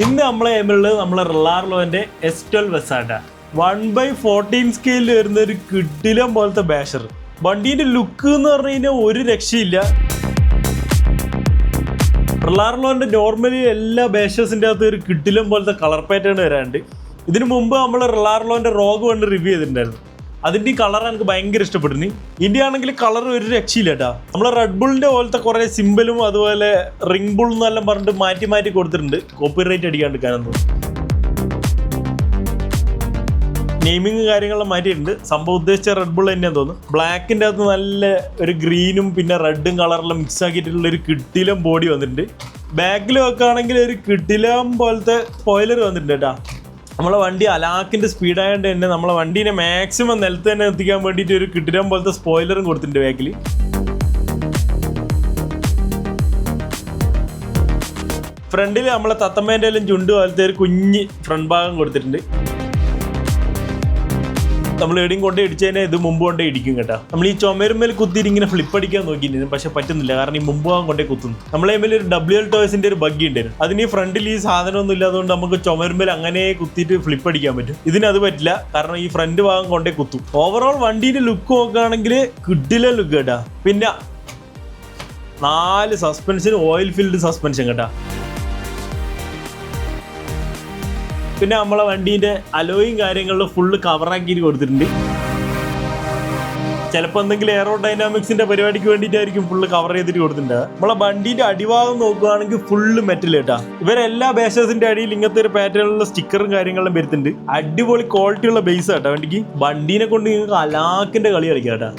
ഇന്ന് നമ്മളെ എയിമുള്ളത് നമ്മളെ റിലാർലോന്റെ S12 വെസാട്ട 1/14 സ്കെയിലിൽ വരുന്ന ഒരു കിടിലം പോലത്തെ ബാഷർ. വണ്ടീന്റെ ലുക്ക് എന്ന് പറഞ്ഞു കഴിഞ്ഞാൽ ഒരു രക്ഷയില്ല. റിലാർലോന്റെ നോർമലി എല്ലാ ബാഷേഴ്സിൻ്റെ അകത്ത് ഒരു കിടിലം പോലത്തെ കളർ പാറ്റേൺ വരാണ്ട്. ഇതിനു മുമ്പ് നമ്മൾ റിലാർലോന്റെ റോഗ് വണ്ട് റിവ്യൂ ചെയ്തിട്ടുണ്ടായിരുന്നു. അതിൻ്റെ ഈ കളർ എനിക്ക് ഭയങ്കര ഇഷ്ടപ്പെടുന്നു. ഇന്ത്യ ആണെങ്കിൽ കളർ ഒരു രക്ഷയില്ല കേട്ടോ. നമ്മളെ റെഡ് ബുളിൻ്റെ പോലത്തെ കുറേ സിമ്പിളും അതുപോലെ റിംഗ് ബുൾ എന്നെല്ലാം പറഞ്ഞിട്ട് മാറ്റി മാറ്റി കൊടുത്തിട്ടുണ്ട്, കോപ്പിറൈറ്റ് അടിക്കാണ്ടിരിക്കാനെന്ന്. നെയിമിങ് കാര്യങ്ങളെല്ലാം മാറ്റിയിട്ടുണ്ട്. സംഭവം ഉദ്ദേശിച്ച റെഡ് ബുൾ തന്നെയാന്ന് തോന്നുന്നു. ബ്ലാക്കിൻ്റെ അകത്ത് നല്ല ഒരു ഗ്രീനും പിന്നെ റെഡും കളറെല്ലാം മിക്സ് ആക്കിയിട്ടുള്ള ഒരു കിട്ടിലം ബോഡി വന്നിട്ടുണ്ട്. ബാക്കിൽ വെക്കുകയാണെങ്കിൽ ഒരു കിട്ടിലം പോലത്തെ സ്പോയിലർ വന്നിട്ടുണ്ട് കേട്ടോ. നമ്മളെ വണ്ടി അലാക്കിൻ്റെ സ്പീഡായതുകൊണ്ട് തന്നെ നമ്മളെ വണ്ടീനെ മാക്സിമം നിലത്ത് തന്നെ എത്തിക്കാൻ വേണ്ടിയിട്ട് ഒരു കിട്ടിരം പോലത്തെ സ്പോയിലറും കൊടുത്തിട്ടുണ്ട് ബാക്കിൽ. ഫ്രണ്ടിൽ നമ്മളെ തത്തമ്മേൻ്റെ എല്ലാം ചുണ്ട് പോലത്തെ ഒരു കുഞ്ഞ് ഫ്രണ്ട് ഭാഗം കൊടുത്തിട്ടുണ്ട്. നമ്മൾ എവിടെയും കൊണ്ടേ ഇടിച്ചതിനെ ഇത് മുമ്പ് കൊണ്ടേ ഇടിക്കും കേട്ടോ. നമ്മൾ ഈ ചുമരുമേൽ കുത്തിയിട്ട് ഇങ്ങനെ ഫ്ലിപ്പ് അടിക്കാൻ നോക്കിയിരുന്നു, പക്ഷെ പറ്റുന്നില്ല, കാരണം ഈ മുമ്പ് ഭാഗം കൊണ്ടേ കുത്തുന്നു. നമ്മളെ മേലെ ഒരു WL ടോയ്സിന്റെ ഒരു ബഗ്ഗി ഉണ്ടായിരുന്നു. അതിന് ഈ ഫ്രണ്ടിൽ ഈ സാധനമൊന്നും ഇല്ലാത്തതുകൊണ്ട് നമുക്ക് ചുമരുമേൽ അങ്ങനെ കുത്തിയിട്ട് ഫ്ലിപ്പ് അടിക്കാൻ പറ്റും. ഇതിനത് പറ്റില്ല, കാരണം ഈ ഫ്രണ്ട് ഭാഗം കൊണ്ടേ കുത്തും. ഓവറോൾ വണ്ടീന്റെ ലുക്ക് നോക്കുകയാണെങ്കിൽ കിഡിലെ ലുക്ക് കേട്ടാ. പിന്നെ 4 സസ്പെൻഷൻ ഓയിൽ ഫിൽഡ് സസ്പെൻഷൻ കേട്ടാ. പിന്നെ നമ്മളെ വണ്ടീൻ്റെ അലോയും കാര്യങ്ങളിലും ഫുള്ള് കവറാക്കിയിട്ട് കൊടുത്തിട്ടുണ്ട്. ചിലപ്പോൾ എന്തെങ്കിലും എയറോഡൈനാമിക്സിന്റെ പരിപാടിക്ക് വേണ്ടിയിട്ടായിരിക്കും ഫുള്ള് കവർ ചെയ്തിട്ട് കൊടുത്തിട്ടുണ്ട്. നമ്മളെ വണ്ടീൻ്റെ അടിഭാഗം നോക്കുകയാണെങ്കിൽ ഫുള്ള് മെറ്റൽ കേട്ടാ. ഇവരെല്ലാ ബേസേഴ്സിന്റെ അടിയിൽ ഇങ്ങനത്തെ ഒരു പാറ്റേണിലുള്ള സ്റ്റിക്കറും കാര്യങ്ങളും വരുത്തുന്നുണ്ട്. അടിപൊളി ക്വാളിറ്റി ഉള്ള ബേസ് കേട്ടാ വണ്ടിക്ക്. വണ്ടീനെ കൊണ്ട് നിങ്ങൾക്ക് അലാക്കിന്റെ കളി കളിക്കാം കേട്ടാ.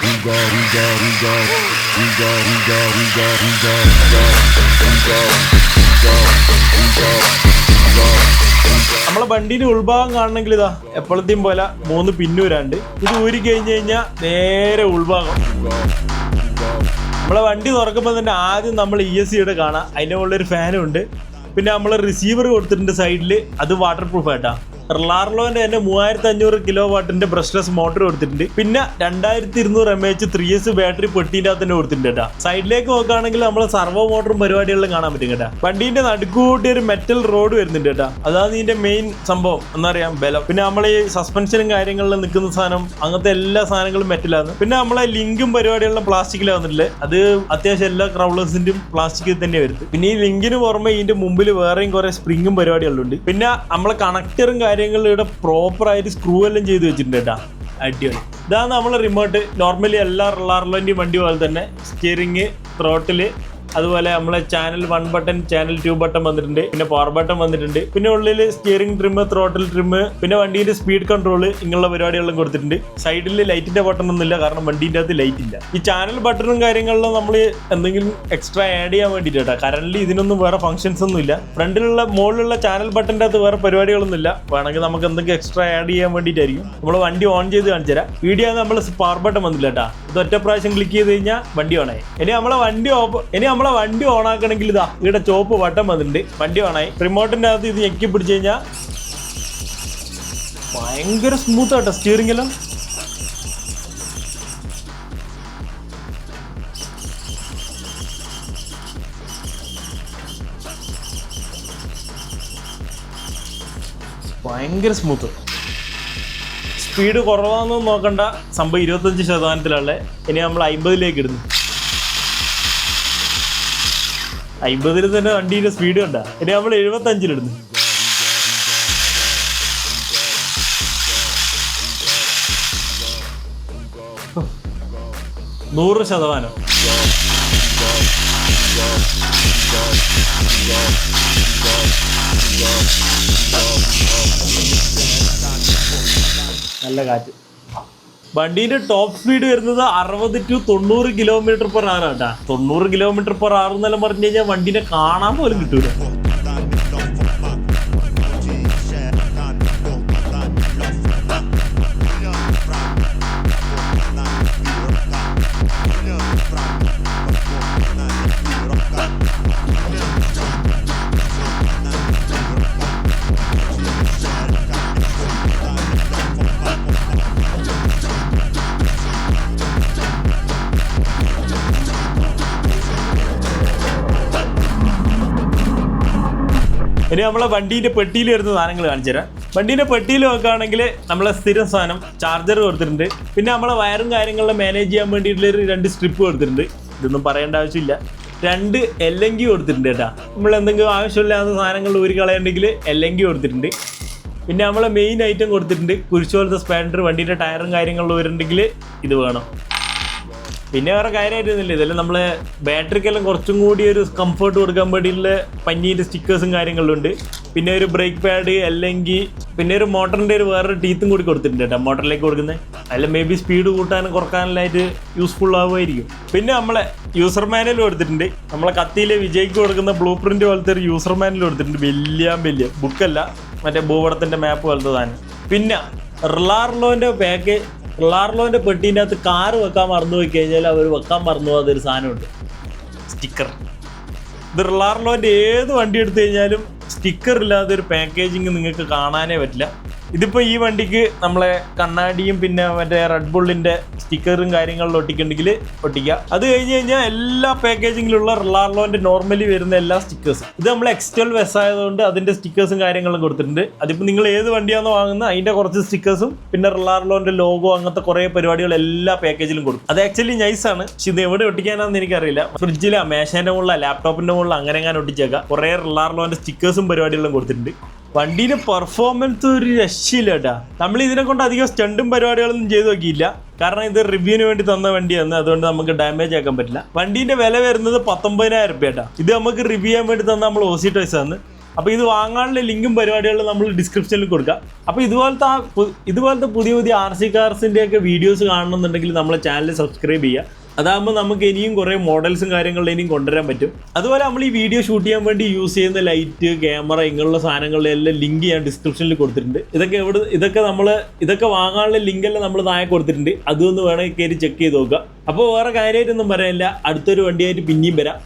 നമ്മളെ വണ്ടീൻ്റെ ഉൾഭാഗം കാണണമെങ്കിൽ ഇതാ എപ്പോഴത്തെയും പോലെ 3 പിന്നൂരാണ്ട്. ഇത് ഊരി കഴിഞ്ഞ് കഴിഞ്ഞാൽ നേരെ ഉൾഭാഗം. നമ്മളെ വണ്ടി തുറക്കുമ്പോൾ തന്നെ ആദ്യം നമ്മൾ ESCയുടെ കാണാം. അതിൻ്റെ മുകളിലൊരു ഫാനും ഉണ്ട്. പിന്നെ നമ്മൾ റിസീവർ കൊടുത്തിട്ടുണ്ട് സൈഡിൽ, അത് വാട്ടർ പ്രൂഫ് ആയിട്ടാ. റിലാർലോന്റെ തന്നെ 3500 കിലോ വാട്ടിന്റെ ബ്രഷ്ലെസ് മോട്ടർ കൊടുത്തിട്ടുണ്ട്. പിന്നെ 2200 mAh 3S ബാറ്ററി പെട്ടിൻ്റെ അകത്ത് തന്നെ കൊടുത്തിട്ടുണ്ട് കേട്ടോ. സൈഡിലേക്ക് നോക്കുകയാണെങ്കിൽ നമ്മളെ സർവോ മോട്ടറും പരിപാടികളിലും കാണാൻ പറ്റും കേട്ടോ. വണ്ടീന്റെ നടുക്കൂട്ടി ഒരു മെറ്റൽ റോഡ് വരുന്നുണ്ട് കേട്ടോ. അതാണ് ഇതിന്റെ മെയിൻ സംഭവം എന്നറിയാം, ബലം. പിന്നെ നമ്മൾ ഈ സസ്പെൻഷനും കാര്യങ്ങളിലും നിൽക്കുന്ന സാധനം, അങ്ങനത്തെ എല്ലാ സാധനങ്ങളും മെറ്റലാണ്. പിന്നെ നമ്മളെ ലിങ്കും പരിപാടികളിലും പ്ലാസ്റ്റിക്കിലാണ് വന്നിട്ടില്ലേ. അത് അത്യാവശ്യം എല്ലാ ക്രൗളേഴ്സിന്റെയും പ്ലാസ്റ്റിക്കിൽ തന്നെ വരുന്നത്. പിന്നെ ഈ ലിങ്കിന് പുറമെ ഇതിന്റെ മുമ്പിൽ വേറെയും കുറെ സ്പ്രിങ്ങും പരിപാടികളുണ്ട്. പിന്നെ നമ്മളെ കണക്ടറും കാര്യങ്ങളിവിടെ പ്രോപ്പർ ആയിട്ട് സ്ക്രൂ എല്ലാം ചെയ്ത് വെച്ചിട്ടുണ്ട് കേട്ടാ. അടിപൊളി. ഇതാണ് നമ്മളെ റിമോട്ട്. നോർമലി എല്ലാ റിലാർലോന്റെയും വണ്ടി പോലെ തന്നെ സ്റ്റിയറിങ്, ത്രോട്ടില്, അതുപോലെ നമ്മളെ ചാനൽ 1 ബട്ടൺ, ചാനൽ 2 ബട്ടൺ വന്നിട്ടുണ്ട്. പിന്നെ പവർ ബട്ടൺ വന്നിട്ടുണ്ട്. പിന്നെ ഉള്ളിൽ സ്റ്റിയറിംഗ് ട്രിം, ത്രോട്ടിൽ ട്രിം, പിന്നെ വണ്ടീൻ്റെ സ്പീഡ് കൺട്രോൾ, ഇങ്ങനെയുള്ള പരിപാടികളും കൊടുത്തിട്ടുണ്ട്. സൈഡിൽ ലൈറ്റിന്റെ ബട്ടൺ ഒന്നുമില്ല, കാരണം വണ്ടീൻ്റെ അകത്ത് ലൈറ്റ് ഇല്ല. ഈ ചാനൽ ബട്ടണും കാര്യങ്ങളിലും നമ്മൾ എന്തെങ്കിലും എക്സ്ട്രാ ആഡ് ചെയ്യാൻ വേണ്ടിയിട്ടാ. കറന്റ് ഇതിനൊന്നും വേറെ ഫംഗ്ഷൻസ് ഒന്നും ഇല്ല. ഫ്രണ്ടിലുള്ള മുകളിലുള്ള ചാനൽ ബട്ടൻ്റെ അകത്ത് വേറെ പരിപാടികളൊന്നും ഇല്ല. വേണമെങ്കിൽ നമുക്ക് എന്തെങ്കിലും എക്സ്ട്രാ ആഡ് ചെയ്യാൻ വേണ്ടിയിട്ടായിരിക്കും. നമ്മൾ വണ്ടി ഓൺ ചെയ്ത് കാണിച്ചു തരാം. വീഡിയോ നമ്മൾ പവർ ബട്ടൺ വന്നില്ല കേട്ടാ. ഇത് ഒറ്റ പ്രാവശ്യം ക്ലിക്ക് ചെയ്ത് കഴിഞ്ഞാൽ വണ്ടി ഓണായി. ഇനി നമ്മളെ വണ്ടി ഓൺ ആക്കണമെങ്കിൽ ഇതാ ഇവിടെ ചോപ്പ് ബട്ടൺ വന്നിട്ടുണ്ട്. വണ്ടി ഓണായി. റിമോട്ടിന്റെ അകത്ത് ഇത് ഞെക്കി പിടിച്ചു കഴിഞ്ഞാൽ ഭയങ്കര സ്മൂത്ത് ആട്ടോ സ്റ്റിയറിംഗ് എല്ലാം. ഭയങ്കര സ്മൂത്ത്. സ്പീഡ് കുറവാണെന്ന് നോക്കണ്ട, സംഭവം 25%. ഇനി നമ്മൾ 50 ഇടുന്നു. 50 തന്നെ വണ്ടീൻ്റെ സ്പീഡ് കണ്ട. ഇനി നമ്മൾ 75 ഇടുന്നു. 100%. നല്ല കാറ്റ്. വണ്ടീൻ്റെ ടോപ്പ് സ്പീഡ് വരുന്നത് 60 to 90 km/h കേട്ടാ. 90 km/h എന്നെല്ലാം പറഞ്ഞു കഴിഞ്ഞാൽ വണ്ടീനെ കാണാൻ പോലും കിട്ടൂല. ഇനി നമ്മളെ വണ്ടീൻ്റെ പെട്ടിയിൽ വരുന്ന സാധനങ്ങൾ കാണിച്ചു തരാം. വണ്ടീൻ്റെ പെട്ടിയിൽ നോക്കുകയാണെങ്കിൽ നമ്മളെ സ്ഥിരം സാധനം ചാർജർ കൊടുത്തിട്ടുണ്ട്. പിന്നെ നമ്മളെ വയറും കാര്യങ്ങളും മാനേജ് ചെയ്യാൻ വേണ്ടിയിട്ടുള്ളൊരു 2 സ്ട്രിപ്പ് കൊടുത്തിട്ടുണ്ട്. ഇതൊന്നും പറയേണ്ട ആവശ്യമില്ല. 2 LNG കൊടുത്തിട്ടുണ്ട് കേട്ടോ. നമ്മൾ എന്തെങ്കിലും ആവശ്യമില്ലാത്ത സാധനങ്ങൾ ഊരി കളയുണ്ടെങ്കിൽ LNG കൊടുത്തിട്ടുണ്ട്. പിന്നെ നമ്മളെ മെയിൻ ഐറ്റം കൊടുത്തിട്ടുണ്ട് കുരിശ് പോലത്തെ സ്പാൻഡർ. വണ്ടീൻ്റെ ടയറും കാര്യങ്ങളും വരുന്നുണ്ടെങ്കിൽ ഇത് വേണം. പിന്നെ വേറെ കാര്യമായിട്ടൊന്നുമില്ല. ഇതെല്ലാം നമ്മളെ ബാറ്ററിക്കെല്ലാം കുറച്ചും കൂടി ഒരു കംഫർട്ട് കൊടുക്കാൻ വേണ്ടിയിട്ടുള്ള പഞ്ഞീൻ്റെ സ്റ്റിക്കേഴ്സും കാര്യങ്ങളും ഉണ്ട്. പിന്നെ ഒരു ബ്രേക്ക് പാഡ്, അല്ലെങ്കിൽ പിന്നെ ഒരു മോട്ടറിൻ്റെ വേറൊരു ടീത്തും കൂടി കൊടുത്തിട്ടുണ്ട് കേട്ടോ മോട്ടറിലേക്ക് കൊടുക്കുന്നത്. അതിൽ മേ ബി സ്പീഡ് കൂട്ടാനും കുറക്കാനെല്ലായിട്ട് യൂസ്ഫുൾ ആവുമായിരിക്കും. പിന്നെ നമ്മളെ യൂസർ മാനുവൽ കൊടുത്തിട്ടുണ്ട്. നമ്മളെ കത്തിയിലെ വിജയ്ക്ക് കൊടുക്കുന്ന ബ്ലൂ പ്രിൻ്റ് പോലത്തെ ഒരു യൂസർ മാനുവൽ കൊടുത്തിട്ടുണ്ട്. വലിയ ബുക്കല്ല, മറ്റേ ഭൂപടത്തിൻ്റെ മാപ്പ് പോലത്തെ സാധനം. പിന്നെ റിലാർലോൻ്റെ പെട്ടീൻ്റെ അകത്ത് കാറ് വെക്കാൻ മറന്നു പോയി കഴിഞ്ഞാൽ അവർ വെക്കാൻ മറന്നു പോകാത്തൊരു സാധനമുണ്ട്, സ്റ്റിക്കർ. ഇത് റിലാർലോൻ്റെ ഏത് വണ്ടി എടുത്തു കഴിഞ്ഞാലും സ്റ്റിക്കർ ഇല്ലാതെ ഒരു പാക്കേജിങ് നിങ്ങൾക്ക് കാണാനേ പറ്റില്ല. ഇതിപ്പോൾ ഈ വണ്ടിക്ക് നമ്മളെ കണ്ണാടിയും പിന്നെ മറ്റേ റെഡ് ബുള്ളിൻ്റെ സ്റ്റിക്കറും കാര്യങ്ങളിലും ഒട്ടിക്കുന്നുണ്ടെങ്കിൽ ഒട്ടിക്കുക. അത് കഴിഞ്ഞ് കഴിഞ്ഞാൽ എല്ലാ പാക്കേജിങ്ങിലുള്ള റിലാർലോൻ്റെ നോർമലി വരുന്ന എല്ലാ സ്റ്റിക്കേഴ്സും ഇത് നമ്മൾ X12 S ആയതുകൊണ്ട് അതിൻ്റെ സ്റ്റിക്കേഴ്സും കാര്യങ്ങളും കൊടുത്തിട്ടുണ്ട്. അതിപ്പോൾ നിങ്ങൾ ഏത് വണ്ടിയാണോ വാങ്ങുന്നത് അതിൻ്റെ കുറച്ച് സ്റ്റിക്കേഴ്സും പിന്നെ റിലാർലോൻ്റെ ലോഗോ അങ്ങനത്തെ കുറേ പരിപാടികൾ എല്ലാ പാക്കേജിലും കൊടുക്കും. അത് ആക്ച്വലി നൈസാണ്. പക്ഷെ ഇത് എവിടെ ഒട്ടിക്കാനാണെന്ന് എനിക്കറിയില്ല. ഫ്രിഡ്ജിലെ മേശേൻ്റെ മുകളിൽ ലാപ്ടോപ്പിൻ്റെ മുകളിൽ അങ്ങനെ ഒട്ടിച്ചേക്കാം. കുറേ റിലാർലോൻ്റെ സ്റ്റിക്കേഴ്സും പരിപാടികളും കൊടുത്തിട്ടുണ്ട്. വണ്ടീൻ്റെ പെർഫോമൻസ് ഒരു രക്ഷയില്ല കേട്ടാ. നമ്മൾ ഇതിനെ കൊണ്ട് അധികം സ്റ്റണ്ടും പരിപാടികളൊന്നും ചെയ്ത് നോക്കിയില്ല. കാരണം ഇത് റിവ്യൂവിന് വേണ്ടി തന്ന വണ്ടിയാണ്, അതുകൊണ്ട് നമുക്ക് ഡാമേജ് ആക്കാൻ പറ്റില്ല. വണ്ടീൻ്റെ വില വരുന്നത് 19,000 രൂപ കേട്ടാ. ഇത് നമുക്ക് റിവ്യൂ ചെയ്യാൻ വേണ്ടി തന്ന നമ്മൾ OC Toys ആണ്. അപ്പോൾ ഇത് വാങ്ങാനുള്ള ലിങ്കും പരിപാടികളും നമ്മൾ ഡിസ്ക്രിപ്ഷനിൽ കൊടുക്കാം. അപ്പോൾ ഇതുപോലത്തെ പുതിയ RC കാർസിൻ്റെയൊക്കെ വീഡിയോസ് കാണണമെന്നുണ്ടെങ്കിൽ നമ്മളെ ചാനൽ സബ്സ്ക്രൈബ് ചെയ്യുക. അതാകുമ്പോൾ നമുക്ക് ഇനിയും കുറേ മോഡൽസും കാര്യങ്ങളും ഇനിയും കൊണ്ടുവരാൻ പറ്റും. അതുപോലെ നമ്മൾ ഈ വീഡിയോ ഷൂട്ട് ചെയ്യാൻ വേണ്ടി യൂസ് ചെയ്യുന്ന ലൈറ്റ്, ക്യാമറ ഇങ്ങനെയുള്ള സാധനങ്ങളുടെ എല്ലാം ലിങ്ക് ഞാൻ ഡിസ്ക്രിപ്ഷനിൽ കൊടുത്തിട്ടുണ്ട്. ഇതൊക്കെ വാങ്ങാനുള്ള ലിങ്കെല്ലാം നമ്മൾ താഴെ കൊടുത്തിട്ടുണ്ട്. അതൊന്ന് വേണമെങ്കിൽ കയറി ചെക്ക് ചെയ്ത് നോക്കുക. അപ്പോൾ വേറെ കാര്യമായിട്ടൊന്നും പറയാനില്ല. അടുത്തൊരു വണ്ടിയായിട്ട് പിന്നെയും വരാം.